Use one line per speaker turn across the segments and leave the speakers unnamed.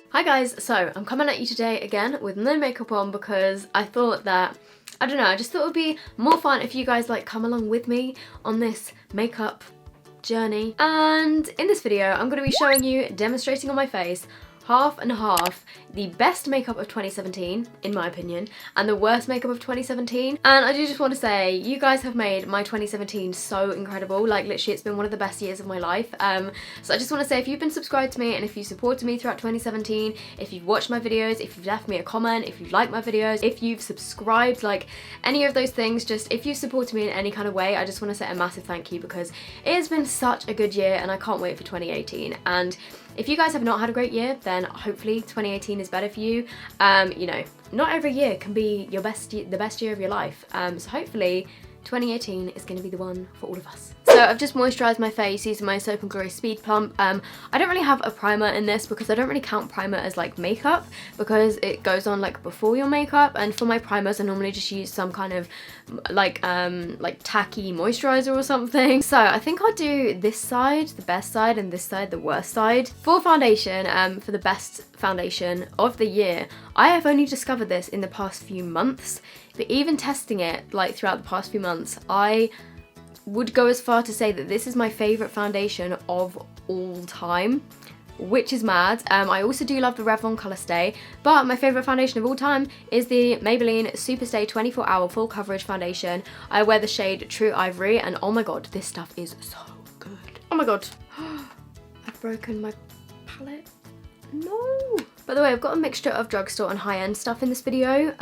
Hi guys, so I'm coming at you today again with no makeup on because I thought that, I don't know, I just thought it would be more fun if you guys like come along with me on this makeup journey. And in this video, I'm going to be showing you, demonstrating on my face, half and half, the best makeup of 2017, in my opinion, and the worst makeup of 2017. And I do just want to say, you guys have made my 2017 so incredible. Like, literally, it's been one of the best years of my life. So I just want to say, if you've been subscribed to me and if you supported me throughout 2017, if you've watched my videos, if you've left me a comment, if you've liked my videos, if you've subscribed, like any of those things, just if you've supported me in any kind of way, I just want to say a massive thank you because it has been such a good year and I can't wait for 2018. And if you guys have not had a great year, then hopefully 2018 is better for you. You know, not every year can be your the best year of your life. So hopefully 2018 is going to be the one for all of us. So I've just moisturised my face using my Soap & Glory Speed Plump. I don't really have a primer in this because I don't really count primer as like makeup because it goes on like before your makeup, and for my primers I normally just use some kind of like tacky moisturiser or something. So I think I'll do this side, the best side, and this side, the worst side. For foundation, for the best foundation of the year, I have only discovered this in the past few months, but even testing it like throughout the past few months, I would go as far to say that this is my favourite foundation of all time, which is mad. I also do love the Revlon Colour Stay, but my favourite foundation of all time is the Maybelline Super Stay 24 Hour Full Coverage Foundation. I wear the shade True Ivory, and oh my god, this stuff is so good. Oh my god, I've broken my palette. No! By the way, I've got a mixture of drugstore and high-end stuff in this video.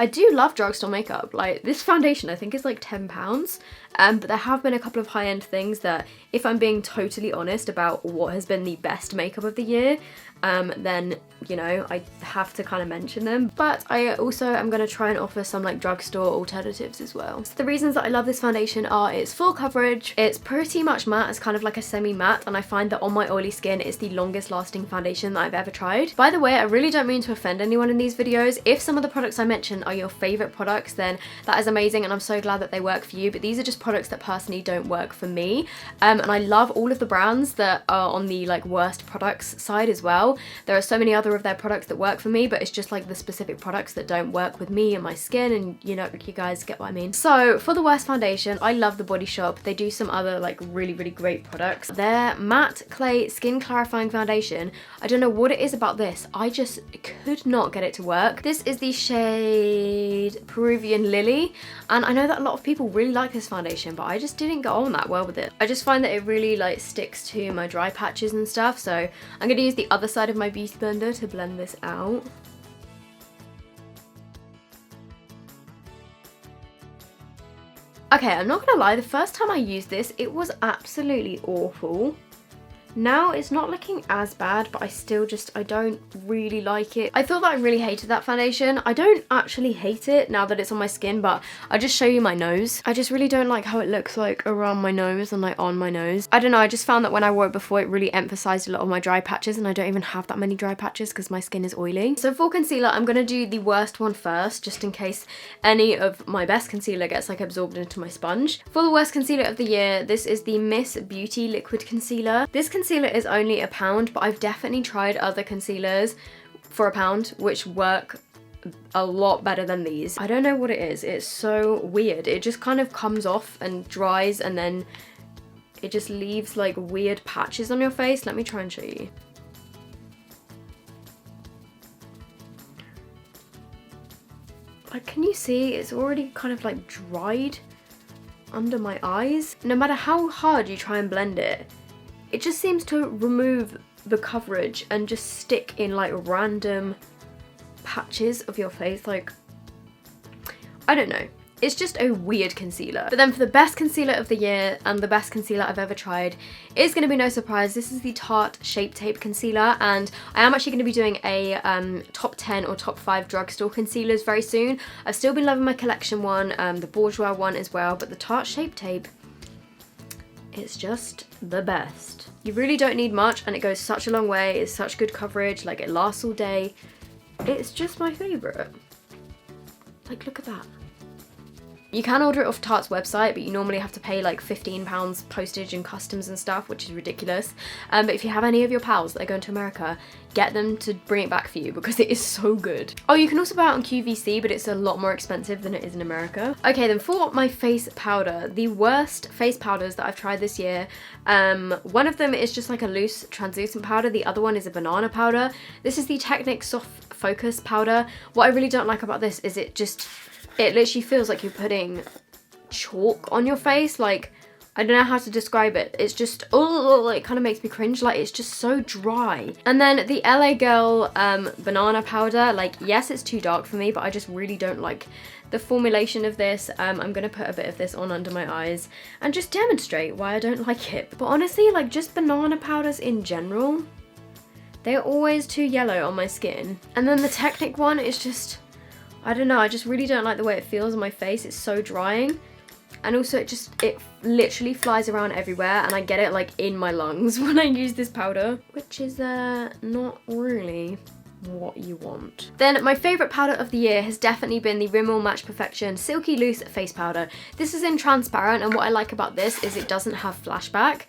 I do love drugstore makeup. Like, this foundation I think is like £10, but there have been a couple of high-end things that, if I'm being totally honest about what has been the best makeup of the year, then, you know, I have to kind of mention them. But I also am going to try and offer some like drugstore alternatives as well. So the reasons that I love this foundation are it's full coverage, it's pretty much matte, it's kind of like a semi-matte, and I find that on my oily skin it's the longest lasting foundation that I've ever tried. By the way, I really don't mean to offend anyone in these videos. If some of the products I mention are your favourite products, then that is amazing and I'm so glad that they work for you, but these are just products that personally don't work for me. And I love all of the brands that are on the like worst products side as well. There are so many other of their products that work for me, but it's just like the specific products that don't work with me and my skin, and you know, you guys get what I mean. So for the worst foundation, I love The Body Shop. They do some other like really great products. Their matte clay skin clarifying foundation, I don't know what it is about this, I just could not get it to work. This is the shade Peruvian Lily, and I know that a lot of people really like this foundation, but I just didn't get on that well with it. I just find that it really like sticks to my dry patches and stuff, so I'm going to use the other side of my beauty blender to blend this out. Okay, I'm not gonna lie, the first time I used this, it was absolutely awful. Now it's not looking as bad, but I don't really like it. I thought that I really hated that foundation. I don't actually hate it now that it's on my skin, but I'll just show you my nose. I just really don't like how it looks like around my nose and like on my nose. I don't know, I just found that when I wore it before, it really emphasized a lot of my dry patches, and I don't even have that many dry patches because my skin is oily. So for concealer, I'm gonna do the worst one first, just in case any of my best concealer gets like absorbed into my sponge. For the worst concealer of the year, this is the Miss Beauty Liquid Concealer. This concealer is only £1, but I've definitely tried other concealers for £1 which work a lot better than these. I don't know what it is, it's so weird. It just kind of comes off and dries, and then it just leaves like weird patches on your face. Let me try and show you. Like, can you see it's already kind of like dried under my eyes? No matter how hard you try and blend it, it just seems to remove the coverage and just stick in like random patches of your face. Like, I don't know. It's just a weird concealer. But then for the best concealer of the year and the best concealer I've ever tried is going to be no surprise. This is the Tarte Shape Tape Concealer, and I am actually going to be doing a top 10 or top 5 drugstore concealers very soon. I've still been loving my collection one, the Bourjois one as well, but the Tarte Shape Tape, it's just the best. You really don't need much and it goes such a long way. It's such good coverage, like it lasts all day. It's just my favourite. Like, look at that. You can order it off Tarte's website, but you normally have to pay like £15 postage and customs and stuff, which is ridiculous. But if you have any of your pals that are going to America, get them to bring it back for you because it is so good. Oh, you can also buy it on QVC, but it's a lot more expensive than it is in America. Okay, then for my face powder, the worst face powders that I've tried this year, one of them is just like a loose translucent powder. The other one is a banana powder. This is the Technic Soft Focus powder. What I really don't like about this is it literally feels like you're putting chalk on your face. Like, I don't know how to describe it. It's just, oh, it kind of makes me cringe. Like, it's just so dry. And then the LA Girl banana powder, like, yes, it's too dark for me, but I just really don't like the formulation of this. I'm gonna put a bit of this on under my eyes and just demonstrate why I don't like it. But honestly, like, just banana powders in general, they're always too yellow on my skin. And then the Technic one is just, I don't know, I just really don't like the way it feels on my face. It's so drying. And also it literally flies around everywhere, and I get it like in my lungs when I use this powder, which is not really what you want. Then my favourite powder of the year has definitely been the Rimmel Match Perfection Silky Loose Face Powder. This is in transparent, and what I like about this is it doesn't have flashback,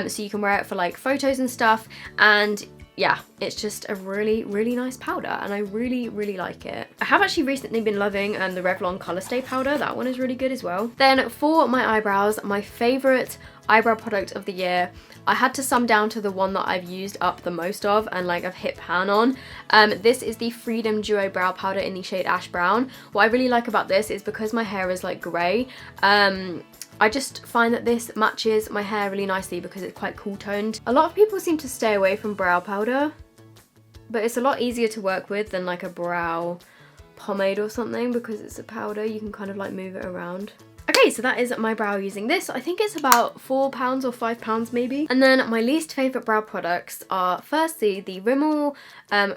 so you can wear it for like photos and stuff, and yeah, it's just a really, really nice powder, and I really, really like it. I have actually recently been loving the Revlon Colour Stay powder. That one is really good as well. Then for my eyebrows, my favourite eyebrow product of the year, I had to sum down to the one that I've used up the most of and like I've hit pan on. This is the Freedom Duo Brow Powder in the shade Ash Brown. What I really like about this is because my hair is like grey, I just find that this matches my hair really nicely because it's quite cool toned. A lot of people seem to stay away from brow powder, but it's a lot easier to work with than like a brow pomade or something because it's a powder. You can kind of like move it around. Okay, so that is my brow using this. I think it's about £4 or £5 maybe. And then my least favourite brow products are firstly the Rimmel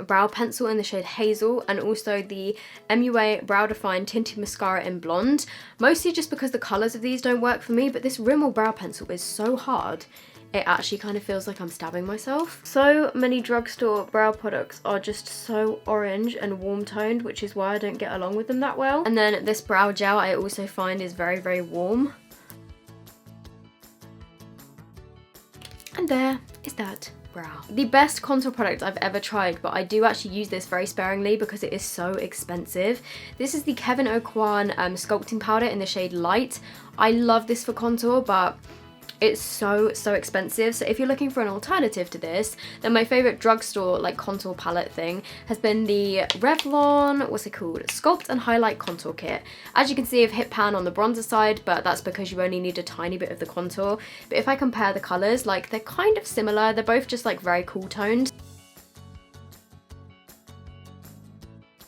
brow pencil in the shade Hazel, and also the MUA Brow Define Tinted Mascara in Blonde. Mostly just because the colours of these don't work for me, but this Rimmel brow pencil is so hard. It actually kind of feels like I'm stabbing myself. So many drugstore brow products are just so orange and warm toned, which is why I don't get along with them that well. And then this brow gel I also find is very, very warm. And there is that brow. The best contour product I've ever tried, but I do actually use this very sparingly because it is so expensive. This is the Kevyn Aucoin Sculpting Powder in the shade Light. I love this for contour, but it's so expensive. So if you're looking for an alternative to this, then my favourite drugstore like contour palette thing has been the Revlon, what's it called? Sculpt and Highlight Contour Kit. As you can see, I've hit pan on the bronzer side, but that's because you only need a tiny bit of the contour. But if I compare the colours, like they're kind of similar. They're both just like very cool toned.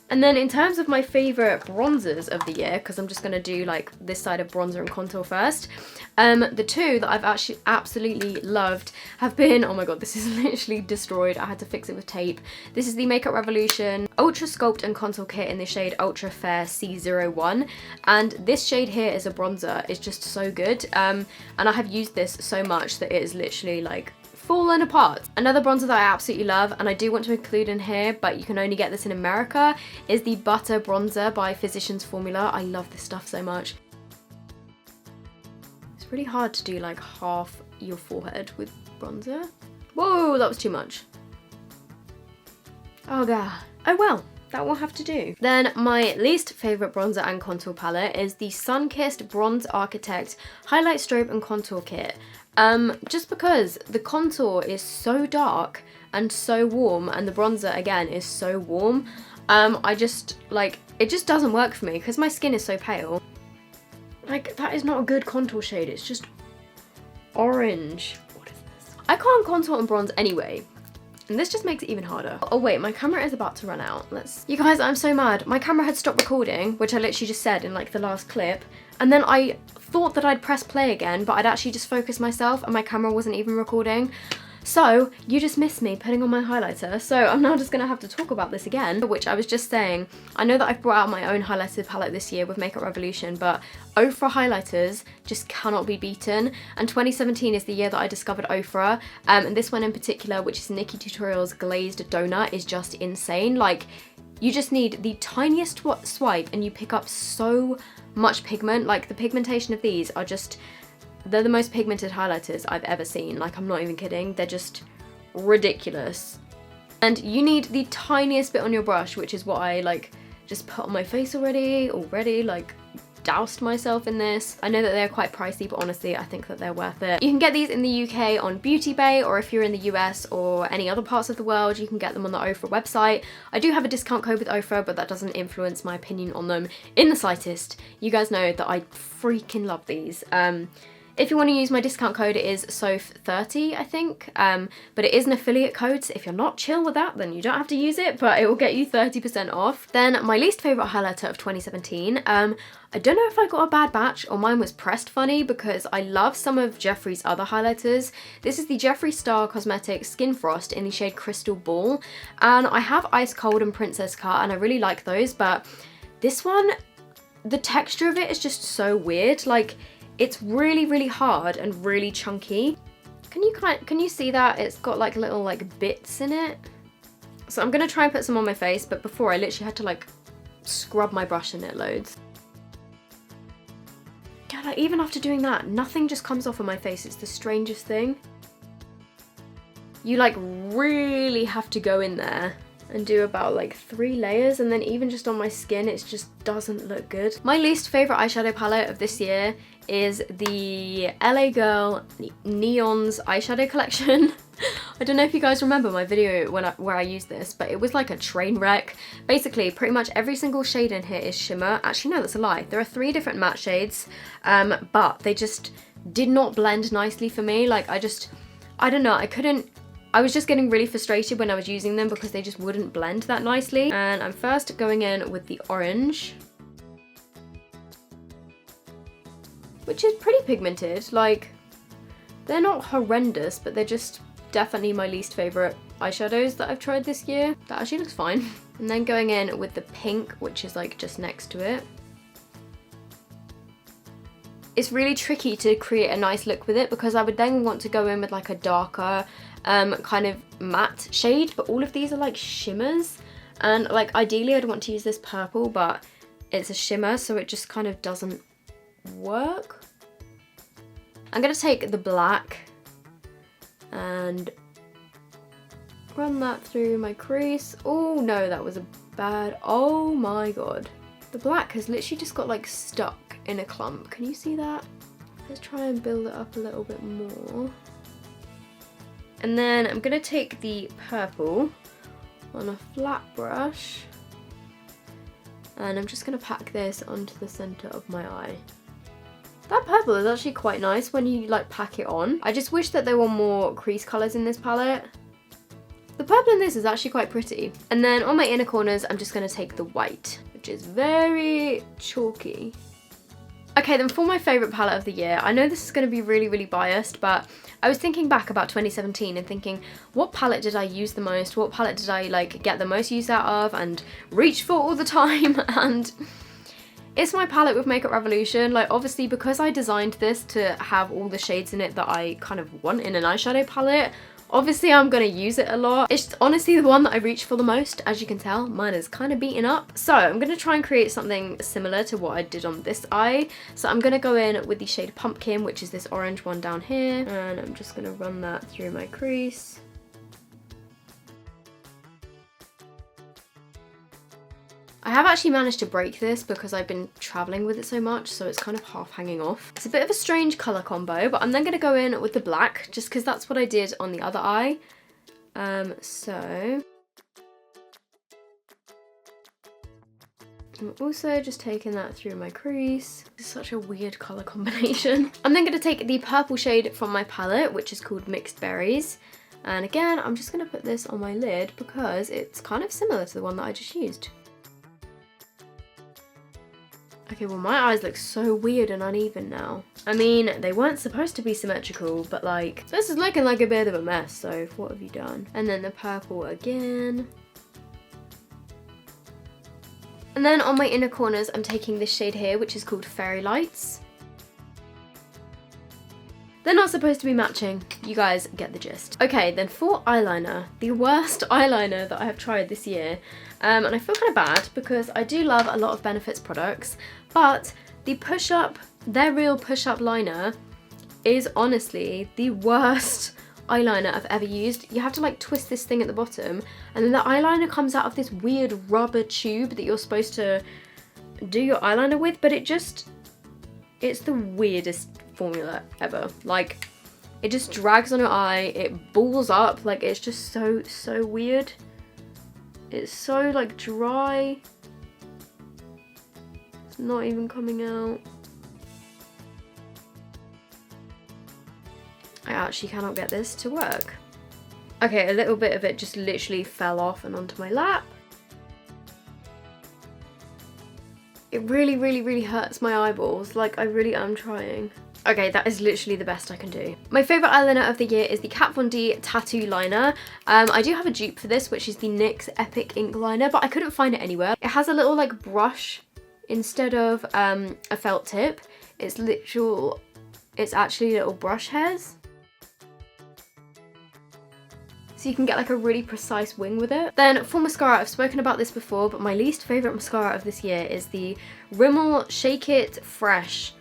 And then in terms of my favourite bronzers of the year, because I'm just going to do like this side of bronzer and contour first, the two that I've actually absolutely loved have been, oh my god, this is literally destroyed. I had to fix it with tape. This is the Makeup Revolution Ultra Sculpt and Contour Kit in the shade Ultra Fair C01. And this shade here is a bronzer. It's just so good. And I have used this so much that it is literally like fallen apart. Another bronzer that I absolutely love, and I do want to include in here, but you can only get this in America, is the Butter Bronzer by Physicians Formula. I love this stuff so much. It's really hard to do like half your forehead with bronzer. Whoa, that was too much. Oh god. Oh well. That will have to do. Then my least favourite bronzer and contour palette is the Sunkissed Bronze Architect Highlight Strobe and Contour Kit. Just because the contour is so dark and so warm, and the bronzer again is so warm, I just like, it just doesn't work for me because my skin is so pale. Like, that is not a good contour shade, it's just orange. What is this? I can't contour and bronze anyway. And this just makes it even harder. Oh wait, my camera is about to run out. You guys, I'm so mad. My camera had stopped recording, which I literally just said in like the last clip. And then I thought that I'd press play again, but I'd actually just focused myself and my camera wasn't even recording. So you just missed me putting on my highlighter. So I'm now just gonna have to talk about this again, which I was just saying. I know that I've brought out my own highlighter palette this year with Makeup Revolution, but Ofra highlighters just cannot be beaten. And 2017 is the year that I discovered Ofra. And this one in particular, which is Nikki Tutorials Glazed Donut, is just insane. Like, you just need the tiniest swipe and you pick up so much pigment. Like the pigmentation of these are just, they're the most pigmented highlighters I've ever seen. Like I'm not even kidding, they're just ridiculous. And you need the tiniest bit on your brush, which is what I like just put on my face already, like doused myself in this. I know that they're quite pricey, but honestly I think that they're worth it. You can get these in the UK on Beauty Bay, or if you're in the US or any other parts of the world, you can get them on the Ofra website. I do have a discount code with Ofra, but that doesn't influence my opinion on them in the slightest. You guys know that I freaking love these. If you want to use my discount code, it is SOPH30, I think, but it is an affiliate code, so if you're not chill with that, then you don't have to use it, but it will get you 30% off. Then my least favourite highlighter of 2017, I don't know if I got a bad batch or mine was pressed funny, because I love some of Jeffree's other highlighters. This is the Jeffree Star Cosmetics Skin Frost in the shade Crystal Ball, and I have Ice Cold and Princess Cut, and I really like those, but this one, the texture of it is just so weird. Like, it's really, really hard and really chunky. Can you see that? It's got like little like bits in it. So I'm gonna try and put some on my face, but before I literally had to like scrub my brush in it loads. Yeah, like even after doing that, nothing just comes off of my face. It's the strangest thing. You like really have to go in there and do about like 3 layers, and then even just on my skin it just doesn't look good. My least favourite eyeshadow palette of this year is the LA Girl Neons eyeshadow collection. I don't know if you guys remember my video where I used this, but it was like a train wreck. Basically, pretty much every single shade in here is shimmer. Actually, no, that's a lie. There are 3 different matte shades, but they just did not blend nicely for me. Like I don't know, I was just getting really frustrated when I was using them because they just wouldn't blend that nicely. And I'm first going in with the orange, which is pretty pigmented. Like, they're not horrendous, but they're just definitely my least favourite eyeshadows that I've tried this year. That actually looks fine. And then going in with the pink, which is like just next to it. It's really tricky to create a nice look with it, because I would then want to go in with like a darker kind of matte shade, but all of these are like shimmers, and like ideally I'd want to use this purple, but it's a shimmer, so it just kind of doesn't work. I'm gonna take the black and run that through my crease. Oh no, that was a bad, oh my god. The black has literally just got like stuck in a clump. Can you see that? Let's try and build it up a little bit more. And then I'm gonna take the purple on a flat brush, and I'm just gonna pack this onto the center of my eye. That purple is actually quite nice when you like pack it on. I just wish that there were more crease colors in this palette. The purple in this is actually quite pretty. And then on my inner corners, I'm just gonna take the white, which is very chalky. Okay, then for my favourite palette of the year, I know this is going to be really, really biased, but I was thinking back about 2017 and thinking, what palette did I use the most? What palette did I like get the most use out of and reach for all the time? And it's my palette with Makeup Revolution. Like, obviously, because I designed this to have all the shades in it that I kind of want in an eyeshadow palette, obviously I'm going to use it a lot. It's honestly the one that I reach for the most. As you can tell, mine is kind of beaten up. So I'm going to try and create something similar to what I did on this eye. So I'm going to go in with the shade Pumpkin, which is this orange one down here. And I'm just going to run that through my crease. I have actually managed to break this because I've been traveling with it so much, so it's kind of half hanging off. It's a bit of a strange colour combo, but I'm then going to go in with the black, just because that's what I did on the other eye. So I'm also just taking that through my crease. It's such a weird colour combination. I'm then going to take the purple shade from my palette, which is called Mixed Berries. And again, I'm just going to put this on my lid because it's kind of similar to the one that I just used. Okay, well my eyes look so weird and uneven now. I mean, they weren't supposed to be symmetrical, but like, this is looking like a bit of a mess, so what have you done? And then the purple again. And then on my inner corners, I'm taking this shade here, which is called Fairy Lights. They're not supposed to be matching. You guys get the gist. Okay, then for eyeliner, the worst eyeliner that I have tried this year. And I feel kind of bad because I do love a lot of Benefits products, but The push-up, their real push-up liner is honestly the worst eyeliner I've ever used. You have to like twist this thing at the bottom, and then the eyeliner comes out of this weird rubber tube that you're supposed to do your eyeliner with, but it's the weirdest formula ever. Like, it just drags on your eye, it balls up, like it's just so weird. It's so like dry. It's not even coming out. I actually cannot get this to work. Okay, a little bit of it just literally fell off and onto my lap. It really hurts my eyeballs. Like, I really am trying. Okay, that is literally the best I can do. My favourite eyeliner of the year is the Kat Von D Tattoo Liner. I do have a dupe for this, which is the NYX Epic Ink Liner, but I couldn't find it anywhere. It has a little like brush instead of a felt tip. It's actually little brush hairs. So you can get like a really precise wing with it. Then for mascara, I've spoken about this before, but my least favourite mascara of this year is the Rimmel Shake It Fresh.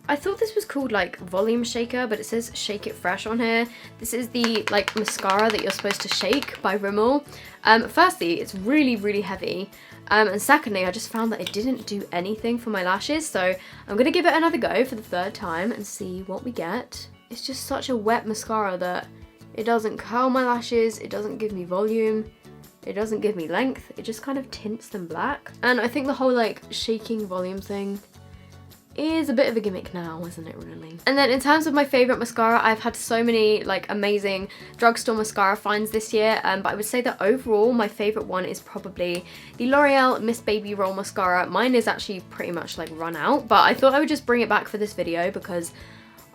I thought this was called like Volume Shaker, but it says Shake It Fresh on here. This is the like mascara that you're supposed to shake by Rimmel. Firstly, it's really heavy. And secondly, I just found that it didn't do anything for my lashes. So I'm gonna give it another go for the third time and see what we get. It's just such a wet mascara that it doesn't curl my lashes, it doesn't give me volume, it doesn't give me length, it just kind of tints them black. And I think the whole like shaking volume thing is a bit of a gimmick now, isn't it really? And then in terms of my favourite mascara, I've had so many like amazing drugstore mascara finds this year, but I would say that overall my favourite one is probably the L'Oreal Miss Baby Roll Mascara. Mine is actually pretty much like run out, but I thought I would just bring it back for this video because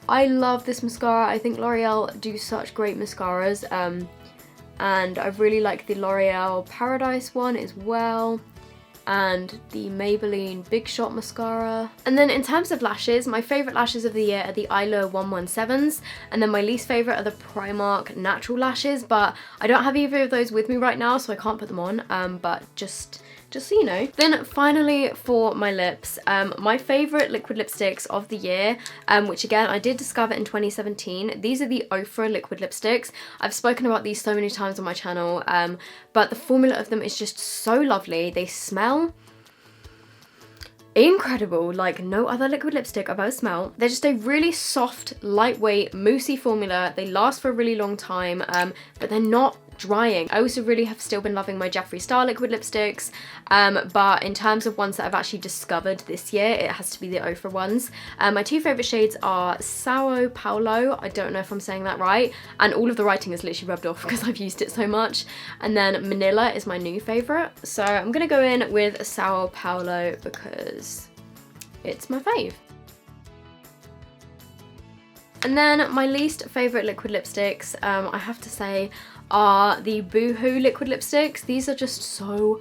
I love this mascara. I think L'Oreal do such great mascaras, and I really like the L'Oreal Paradise one as well, and the Maybelline Big Shot mascara. And then in terms of lashes, my favourite lashes of the year are the Eyeliner 117s, and then my least favourite are the Primark Natural Lashes, but I don't have either of those with me right now, so I can't put them on, but just so you know. Then finally for my lips, my favourite liquid lipsticks of the year, which again I did discover in 2017. These are the Ofra liquid lipsticks. I've spoken about these so many times on my channel, but the formula of them is just so lovely. They smell incredible, like no other liquid lipstick I've ever smelled. They're just a really soft, lightweight, moussey formula. They last for a really long time, but they're not drying. I also really have still been loving my Jeffree Star liquid lipsticks, but in terms of ones that I've actually discovered this year, it has to be the Ofra ones. My two favourite shades are Sao Paulo, I don't know if I'm saying that right, and all of the writing is literally rubbed off because I've used it so much, and then Manila is my new favourite. So I'm gonna go in with Sao Paulo because it's my fave. And then my least favourite liquid lipsticks, I have to say, are the Boohoo liquid lipsticks. These are just so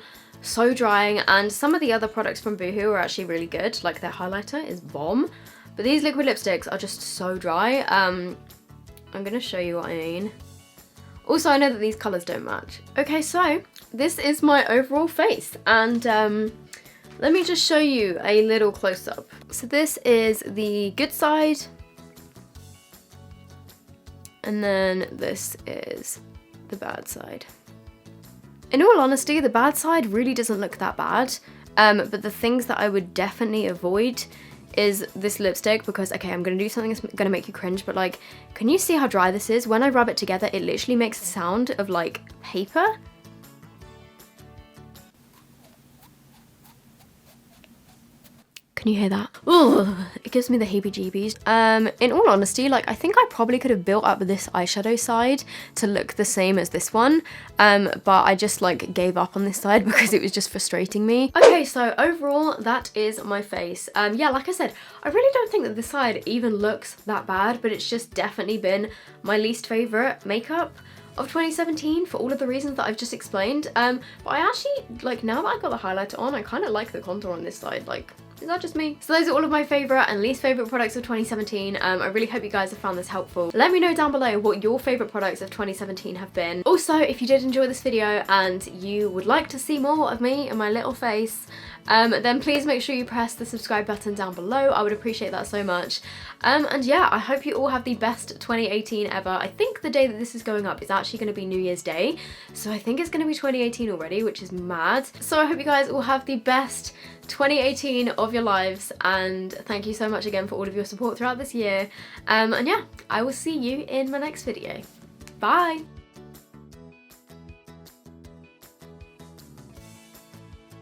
drying, and some of the other products from Boohoo are actually really good, like their highlighter is bomb, but these liquid lipsticks are just so dry. I'm gonna show you what I mean. Also, I know that these colours don't match. Okay, so this is my overall face, and let me just show you a little close-up. So this is the good side, and then this is the bad side. In all honesty, the bad side really doesn't look that bad, but the things that I would definitely avoid is this lipstick, because okay, I'm gonna do something that's gonna make you cringe, but like, can you see how dry this is? When I rub it together, it literally makes a sound of like paper. Can you hear that? Ugh, it gives me the heebie-jeebies. In all honesty, like I think I probably could have built up this eyeshadow side to look the same as this one, but I just like gave up on this side because it was just frustrating me. Okay, so overall that is my face. Yeah, like I said, I really don't think that this side even looks that bad, but it's just definitely been my least favourite makeup of 2017 for all of the reasons that I've just explained. But I actually, like, now that I've got the highlighter on, I kind of like the contour on this side. Like, Is that just me? So those are all of my favourite and least favourite products of 2017. I really hope you guys have found this helpful. Let me know down below what your favourite products of 2017 have been. Also, if you did enjoy this video and you would like to see more of me and my little face, then please make sure you press the subscribe button down below. I would appreciate that so much. And yeah, I hope you all have the best 2018 ever. I think the day that this is going up is actually going to be New Year's Day, so I think it's going to be 2018 already, which is mad. So I hope you guys all have the best 2018 of your lives, and thank you so much again for all of your support throughout this year. And yeah, I will see you in my next video. Bye!